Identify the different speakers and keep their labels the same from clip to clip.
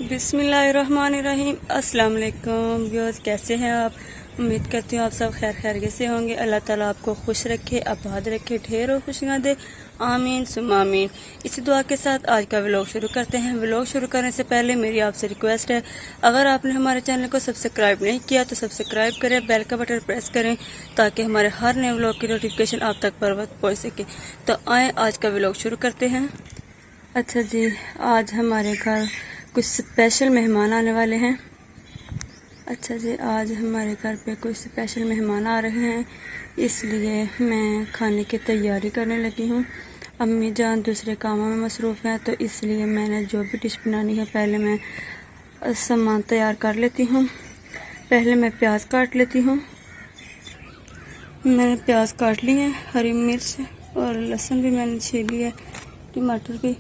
Speaker 1: बिस्मिल्लाहिर्रहमानिर्रहीम। अस्सलाम वालेकुम व्यूअर्स, कैसे हैं आप? उम्मीद करती हूँ आप सब खैर खैरियत से होंगे। अल्लाह ताला आपको खुश रखे, आबाद रखे, ढेरों खुशियाँ दे, आमीन सुम्मा आमीन। इसी दुआ के साथ आज का व्लॉग शुरू करते हैं। व्लॉग शुरू करने से पहले मेरी आपसे रिक्वेस्ट है, अगर आपने हमारे चैनल को सब्सक्राइब नहीं किया तो सब्सक्राइब करें, बेल का बटन प्रेस करें ताकि हमारे हर नए व्लॉग की नोटिफिकेशन आप तक बर वक्त पहुँच सके। तो आए आज का व्लॉग शुरू करते हैं। अच्छा जी, आज हमारे घर कुछ स्पेशल मेहमान आने वाले हैं। अच्छा जी, आज हमारे घर पे कुछ स्पेशल मेहमान आ रहे हैं, इसलिए मैं खाने की तैयारी करने लगी हूँ। अम्मी जान दूसरे कामों में मसरूफ़ हैं, तो इसलिए मैंने जो भी डिश बनानी है पहले मैं सामान तैयार कर लेती हूँ। पहले मैं प्याज काट लेती हूँ। मैंने प्याज काट ली है, हरी मिर्च और लहसुन भी मैंने छील लिया है, टमाटर भी।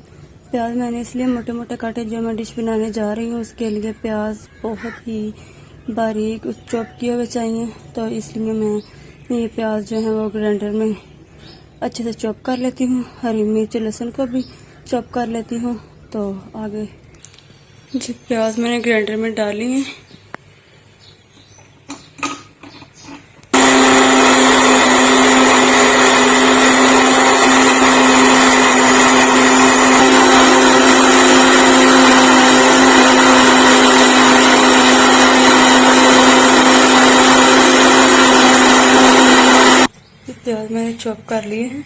Speaker 1: प्याज मैंने इसलिए मोटे मोटे काटे, जो मैं डिश बनाने जा रही हूँ उसके लिए प्याज बहुत ही बारीक चॉप किए हुए चाहिए, तो इसलिए मैं ये प्याज जो है वो ग्राइंडर में अच्छे से चॉप कर लेती हूँ। हरी मिर्च लहसुन को भी चॉप कर लेती हूँ। तो आगे जी प्याज मैंने ग्राइंडर में डाली है। प्याज मैंने चॉप कर लिए हैं।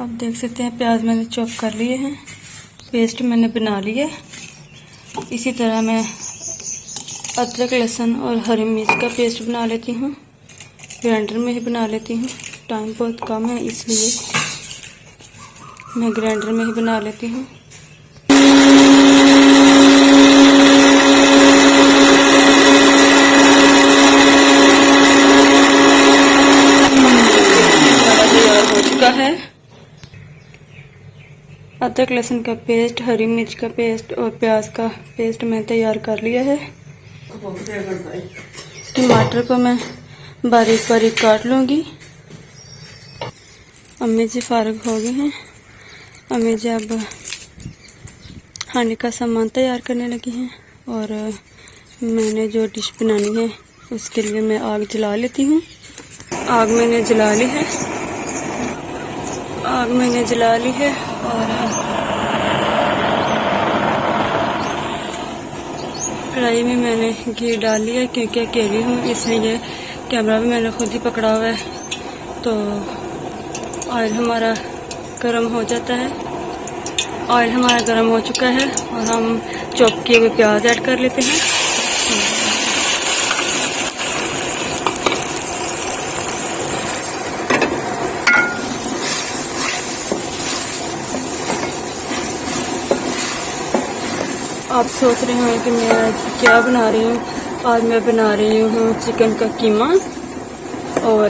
Speaker 1: आप देख सकते हैं प्याज मैंने चॉप कर लिए हैं, पेस्ट मैंने बना ली है। इसी तरह मैं अदरक लहसुन और हरी मिर्च का पेस्ट बना लेती हूँ, ग्राइंडर में ही बना लेती हूँ। टाइम बहुत कम है इसलिए मैं ग्राइंडर में ही बना लेती हूँ। तैयार हो चुका है। अदरक लहसुन का पेस्ट, हरी मिर्च का पेस्ट और प्याज का पेस्ट मैं तैयार कर लिया है। टमाटर को मैं बारीक बारीक काट लूँगी। अम्मी जी फारिग हो गए हैं। अम्मी जी अब खाने का सामान तैयार करने लगी हैं, और मैंने जो डिश बनानी है उसके लिए मैं आग जला लेती हूँ। आग मैंने जला ली है, और कढ़ाई में मैंने घी डाल लिया है, क्योंकि अकेली हूँ इसलिए कैमरा भी मैंने खुद ही पकड़ा हुआ है। तो ऑयल हमारा गर्म हो जाता है। ऑयल हमारा गर्म हो चुका है और हम चॉप किए हुए प्याज ऐड कर लेते हैं। आप सोच रहे होंगे कि मैं आज क्या बना रही हूँ। आज मैं बना रही हूँ चिकन का कीमा, और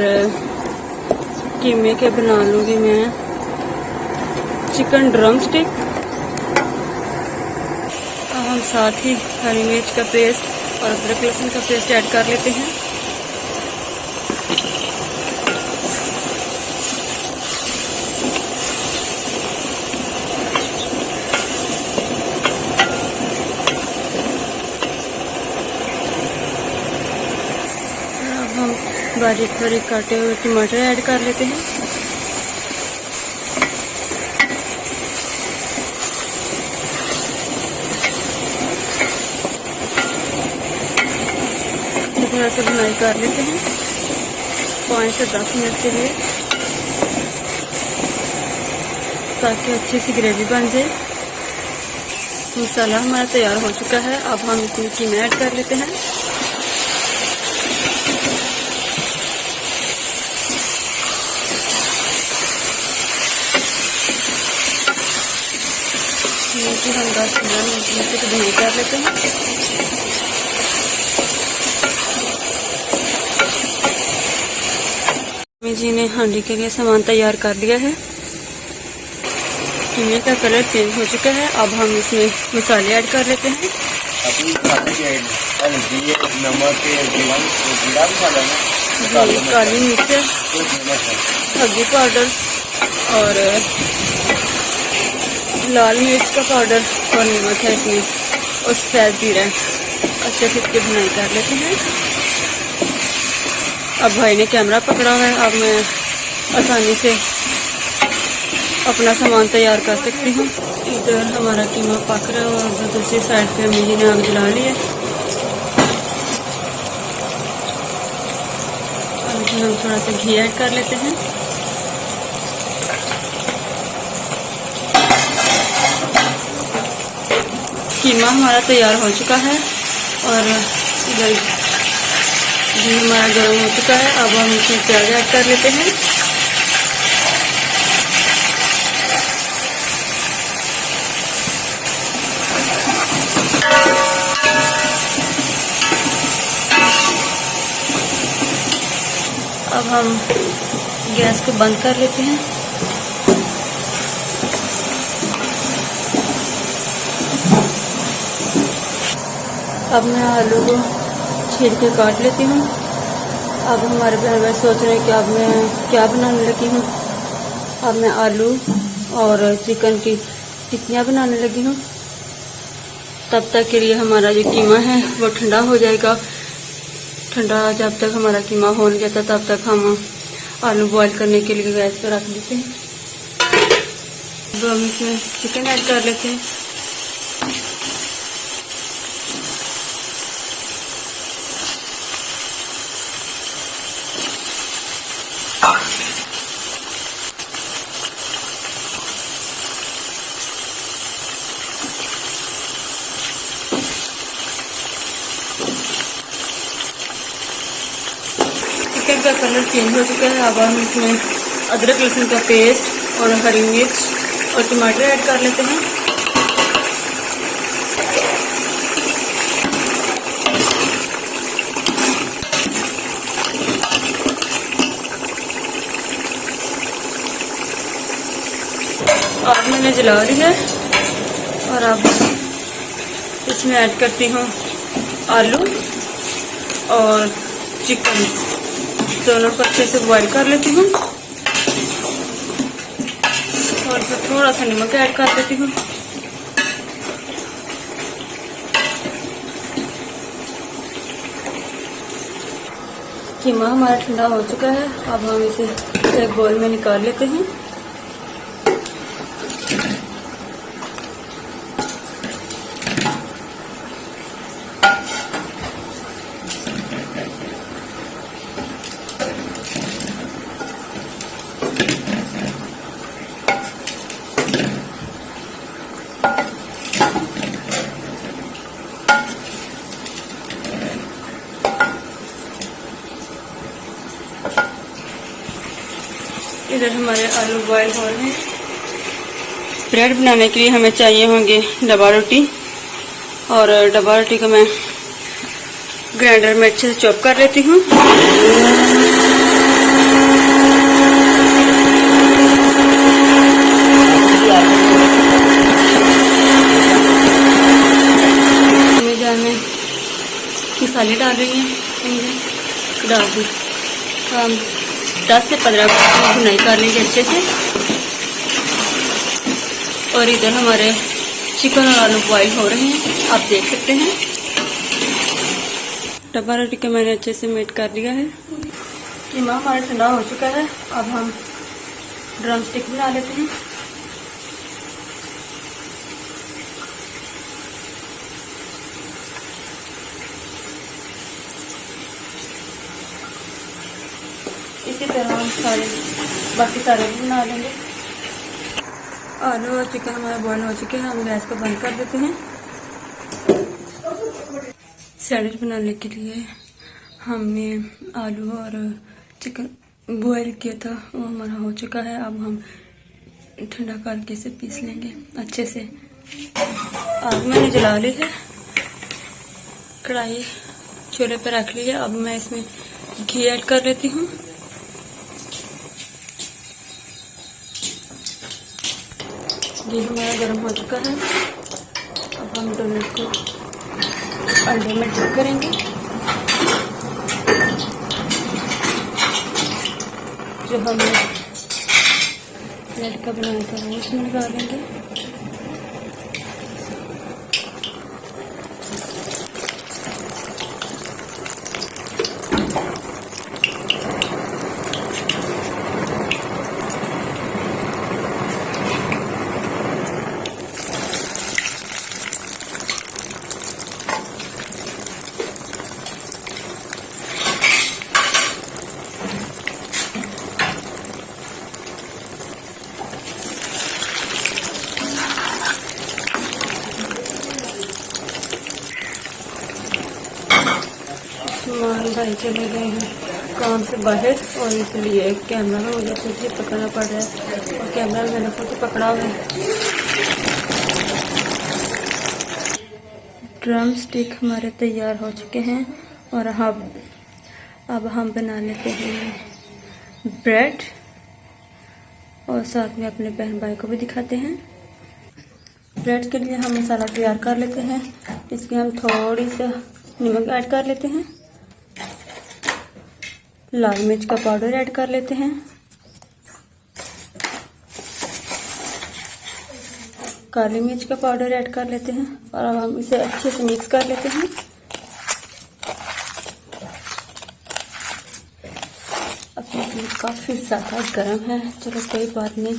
Speaker 1: कीमे के बना लूँगी मैं चिकन ड्रम स्टिक। अब हम साथ ही हरी मिर्च का पेस्ट और अदरक लहसुन का पेस्ट ऐड कर लेते हैं। अब हम बारीक बारीक काटे हुए टमाटर ऐड कर लेते हैं। थोड़ा सा भुनाई कर लेते हैं 5 से 10 मिनट के लिए, ताकि अच्छी सी ग्रेवी बन जाए। मसाला हमारा तैयार हो चुका है। अब हम इसमें कीमा ऐड कर लेते हैं। हम 10-15 मिनट तक भुनाई कर लेते हैं। अम्मी जी ने हांडी के लिए सामान तैयार कर लिया है। कीमे का कलर चेंज हो चुका है। अब हम इसमें मसाले ऐड कर लेते हैं।
Speaker 2: नमक, जीरा मसाला
Speaker 1: ये काली मिर्च, हल्दी पाउडर और लाल मिर्च का पाउडर और नमक है इसमें और सफ़ेद जीरा है। अच्छे से इसकी भुनाई कर लेते हैं। अब भाई ने कैमरा पकड़ा हुआ है, अब मैं आसानी से अपना सामान तैयार कर सकती हूँ। इधर हमारा कीमा पक रहा है और दूसरी साइड पे अम्मी जी ने आग जला ली है। अब इसमें हम थोड़ा सा घी ऐड कर लेते हैं। कीमा हमारा तैयार हो चुका है और इधर घी हमारा गर्म हो चुका है। अब हम इसमें प्याज ऐड कर लेते हैं। अब हम गैस को बंद कर लेते हैं। अब मैं आलू को छील के काट लेती हूँ। अब हमारे बहन भाई सोच रहे हैं कि अब मैं क्या बनाने लगी हूँ। अब मैं आलू और चिकन की टिक्कियाँ बनाने लगी हूँ। तब तक के लिए हमारा जो कीमा है वो ठंडा हो जाएगा। ठंडा जब तक हमारा कीमा हो नहीं जाता तब तक हम आलू बॉईल करने के लिए गैस पर रख देते हैं। अब हम इसमें चिकन ऐड कर लेते हैं। चिकन का कलर चेंज हो चुका है। अब हम इसमें अदरक लहसुन का पेस्ट और हरी मिर्च और टमाटर ऐड कर लेते हैं। आग मैंने जला दी है और अब इसमें ऐड करती हूँ आलू और चिकन, दोनों को अच्छे से बॉईल कर लेती हूँ और फिर थोड़ा सा नमक ऐड कर देती हूँ। कीमा हमारा ठंडा हो चुका है। अब हम इसे एक बाउल में निकाल लेते हैं। इधर हमारे आलू बॉईल हो रहे हैं। ब्रेड बनाने के लिए हमें चाहिए होंगे डब्बा रोटी और डब्बा रोटी को मैं ग्राइंडर में अच्छे से चॉप कर लेती हूँ। में मसाले डाल रही हैं, डाल दी। हम 10 से 15 मिनट भुनाई कर लेंगे अच्छे से। और इधर हमारे चिकन और आलू बॉईल हो रहे हैं, आप देख सकते हैं। डब्बा रोटी को मैंने अच्छे से मेट कर लिया है। कीमा हमारा ठंडा हो चुका है। अब हम ड्रम स्टिक बना लेते हैं। इसी तरह हम बाकी सारे भी बना लेंगे। आलू और चिकन हमारा बॉईल हो चुके हैं। हम गैस को बंद कर देते हैं। सैंडविच बनाने के लिए हमने आलू और चिकन बॉईल किया था, वो हमारा हो चुका है। अब हम ठंडा करके इसे पीस लेंगे अच्छे से। आग मैंने जला ली है, कढ़ाई चूल्हे पर रख ली है। अब मैं इसमें घी ऐड कर लेती हूँ। घी हमारा गर्म हो चुका है। अब हम डोनट को अंडे में डिप करेंगे। जो हमने ब्रेड का बनाया था वो इसमें डालेंगे। मान भाई चले गए हैं काम से बाहर और इसलिए कैमरा में मुझे फोटो पकड़ना पड़ रहा है और कैमरा में मैंने फोटो पकड़ा हुआ है। ड्रम स्टिक हमारे तैयार हो चुके हैं और अब हम बना लेते हैं ब्रेड और साथ में अपने बहन भाई को भी दिखाते हैं। ब्रेड के लिए हम मसाला तैयार कर लेते हैं। इसमें हम थोड़ी सा नमक ऐड कर लेते हैं, लाल मिर्च का पाउडर ऐड कर लेते हैं, काली मिर्च का पाउडर ऐड कर लेते हैं और अब हम इसे अच्छे से मिक्स कर लेते हैं। अब ये काफ़ी ज़्यादा गर्म है, चलो कोई बात नहीं,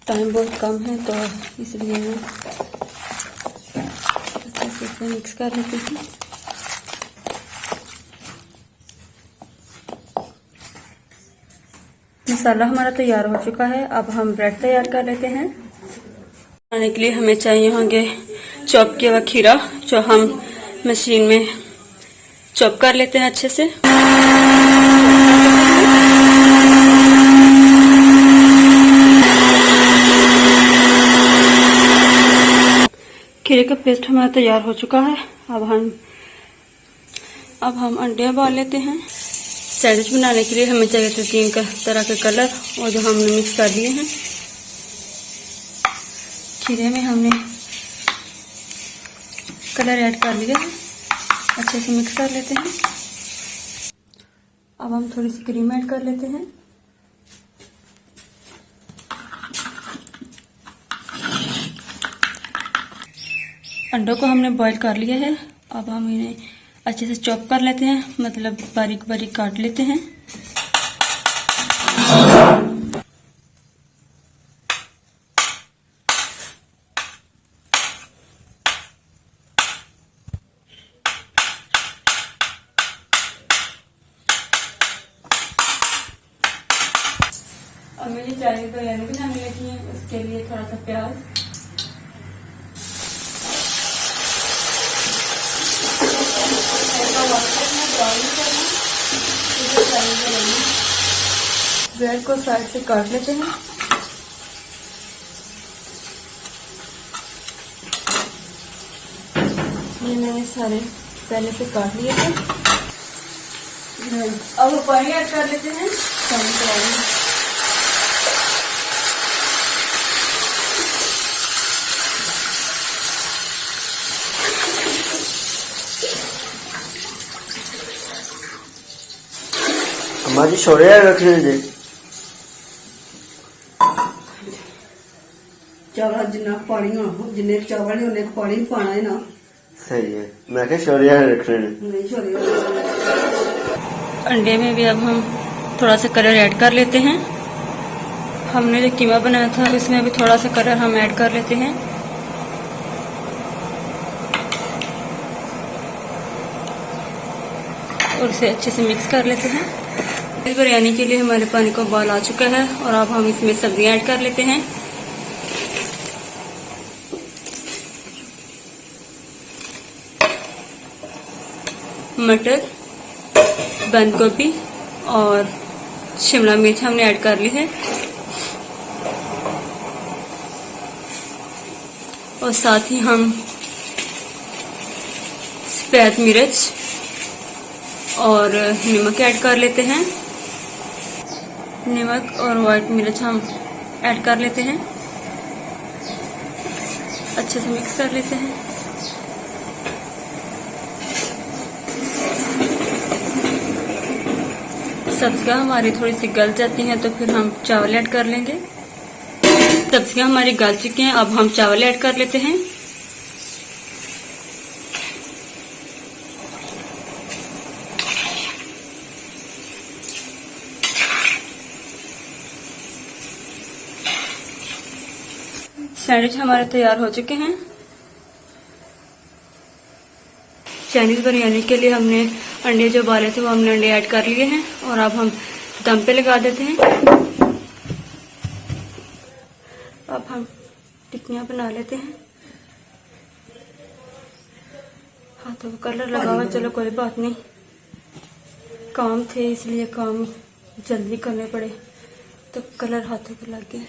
Speaker 1: टाइम बहुत कम है तो इसलिए मैं अच्छे से इसे मिक्स कर लेती हूँ। मसाला हमारा तैयार हो चुका है। अब हम ब्रेड तैयार कर लेते हैं। बनाने के लिए हमें चाहिए होंगे चॉप किया हुआ खीरा, जो हम मशीन में चॉप कर लेते हैं अच्छे से। खीरे का पेस्ट हमारा तैयार हो चुका है। अब हम अंडे उबाल लेते हैं। सैंडविच बनाने के लिए हमें चाहिए 3 तरह के कलर और जो हमने मिक्स कर लिए हैं। खीरे में हमने कलर ऐड कर लिया है, अच्छे से मिक्स कर लेते हैं। अब हम थोड़ी सी क्रीम ऐड कर लेते हैं। अंडों को हमने बॉईल कर लिया है। अब हम इन्हें अच्छे से चॉप कर लेते हैं, मतलब बारीक बारीक काट लेते हैं। अब मुझे चाय बिरयानी बनाने लगी है, उसके लिए थोड़ा सा प्याज, ब्रेड को साइड से काट लेते हैं। ये मैंने सारे पहले से काट लिए थे। अब पानी ऐड कर लेते हैं।
Speaker 2: हमारी छोरे रखने दे
Speaker 3: चावल जिन्ना पानी होना, जिन्ने चावल ने उन्ने पानी पाना है ना।
Speaker 2: सही है, मैं क्या छोरे रखने
Speaker 3: नहीं छोरे।
Speaker 1: अंडे में भी अब हम थोड़ा सा कलर ऐड कर लेते हैं। हमने जो कीमा बनाया था उसमें भी थोड़ा सा कलर हम ऐड कर लेते हैं। और इसे अच्छे से मिक्स कर लेते हैं। इस बिरयानी के लिए हमारे पानी का उबाल आ चुका है और अब हम इसमें सब्जियां ऐड कर लेते हैं। मटर, बंद गोभी और शिमला मिर्च हमने ऐड कर ली है और साथ ही हम सफेद मिर्च और नमक ऐड कर लेते हैं। नमक और व्हाइट मिर्च हम ऐड कर लेते हैं, अच्छे से मिक्स कर लेते हैं। सब्जियां हमारी थोड़ी सी गल जाती हैं तो फिर हम चावल ऐड कर लेंगे। सब्जियां हमारी गल चुकी हैं, अब हम चावल ऐड कर लेते हैं। सैंडविच हमारे तैयार हो चुके हैं। चाइनीज बिरयानी के लिए हमने अंडे जो उबाले थे वो हमने अंडे ऐड कर लिए हैं और अब हम दम पे लगा देते हैं। अब हम टिक्कियां बना लेते हैं। हाथों को कलर लगा हुआ, चलो कोई बात नहीं, काम थे इसलिए काम जल्दी करने पड़े तो कलर हाथों को लग गया।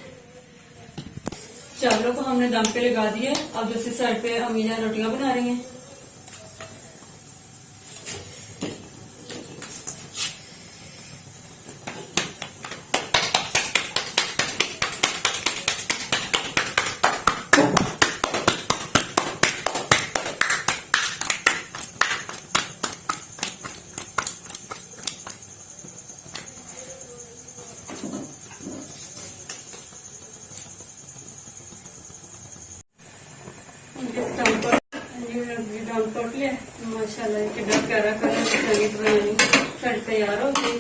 Speaker 1: चावलों को हमने दम पे लगा दिया। अब दूसरी साइड पे अम्मी जान रोटियां बना रही हैं। माशाल्लाह कितना प्यारा कलर चाइनीज बिरयानी साड़ी तैयार हो गई।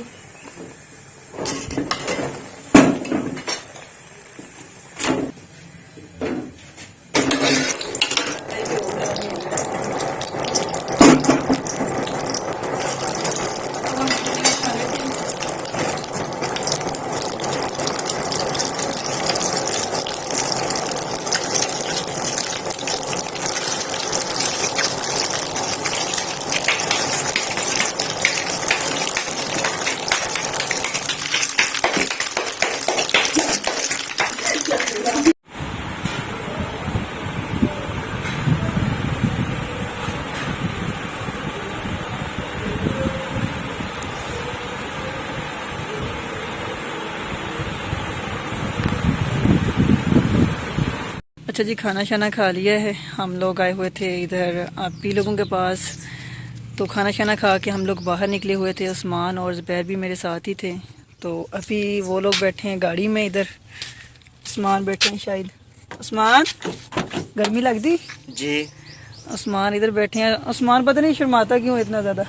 Speaker 4: अच्छा जी, खाना शाना खा लिया है। हम लोग आए हुए थे इधर आपी लोगों के पास, तो खाना शाना खा के हम लोग बाहर निकले हुए थे। उस्मान और ज़ुबैर भी मेरे साथ ही थे। तो अभी वो लोग बैठे हैं गाड़ी में, इधर उस्मान बैठे हैं शायद। उस्मान, गर्मी लगती
Speaker 2: जी।
Speaker 4: उस्मान इधर बैठे हैं। उस्मान पता नहीं शर्माता क्यों इतना ज़्यादा